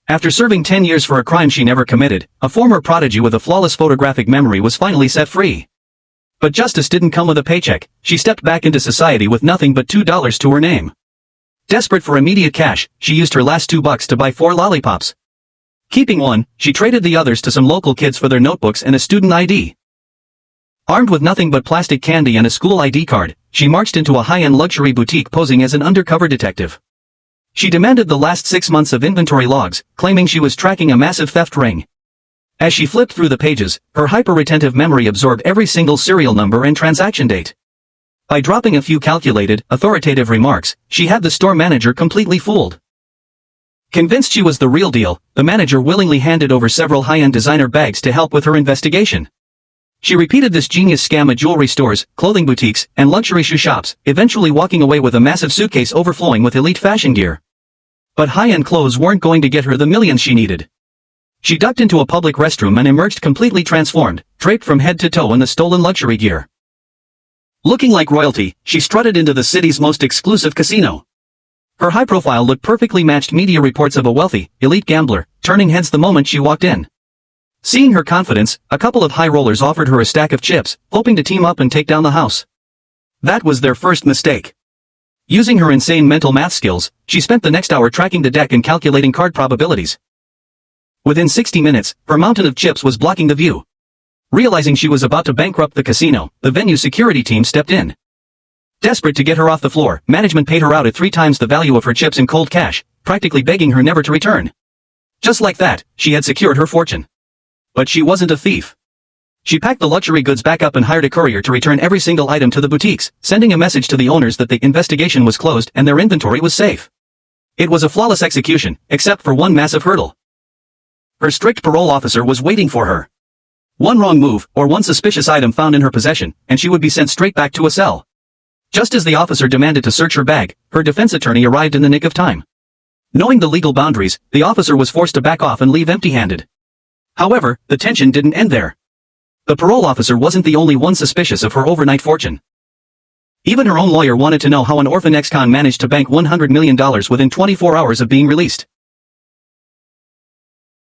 After serving 10 years for a crime she never committed, a former prodigy with a flawless photographic memory was finally set free. But justice didn't come with a paycheck. She stepped back into society with nothing but $2 to her name. Desperate for immediate cash, she used her last $2 to buy 4 lollipops. Keeping one, she traded the others to some local kids for their notebooks and a student ID. Armed with nothing but plastic candy and a school ID card, she marched into a high-end luxury boutique posing as an undercover detective. She demanded the last 6 months of inventory logs, claiming she was tracking a massive theft ring. As she flipped through the pages, her hyper-retentive memory absorbed every single serial number and transaction date. By dropping a few calculated, authoritative remarks, she had the store manager completely fooled. Convinced she was the real deal, the manager willingly handed over several high-end designer bags to help with her investigation. She repeated this genius scam at jewelry stores, clothing boutiques, and luxury shoe shops, eventually walking away with a massive suitcase overflowing with elite fashion gear. But high-end clothes weren't going to get her the millions she needed. She ducked into a public restroom and emerged completely transformed, draped from head to toe in the stolen luxury gear. Looking like royalty, she strutted into the city's most exclusive casino. Her high profile look perfectly matched media reports of a wealthy, elite gambler, turning heads the moment she walked in. Seeing her confidence, a couple of high rollers offered her a stack of chips, hoping to team up and take down the house. That was their first mistake. Using her insane mental math skills, she spent the next hour tracking the deck and calculating card probabilities. Within 60 minutes, her mountain of chips was blocking the view. Realizing she was about to bankrupt the casino, the venue security team stepped in. Desperate to get her off the floor, management paid her out at 3 times the value of her chips in cold cash, practically begging her never to return. Just like that, she had secured her fortune. But she wasn't a thief. She packed the luxury goods back up and hired a courier to return every single item to the boutiques, sending a message to the owners that the investigation was closed and their inventory was safe. It was a flawless execution, except for one massive hurdle. Her strict parole officer was waiting for her. One wrong move, or one suspicious item found in her possession, and she would be sent straight back to a cell. Just as the officer demanded to search her bag, her defense attorney arrived in the nick of time. Knowing the legal boundaries, the officer was forced to back off and leave empty-handed. However, the tension didn't end there. The parole officer wasn't the only one suspicious of her overnight fortune. Even her own lawyer wanted to know how an orphan ex-con managed to bank $100 million within 24 hours of being released.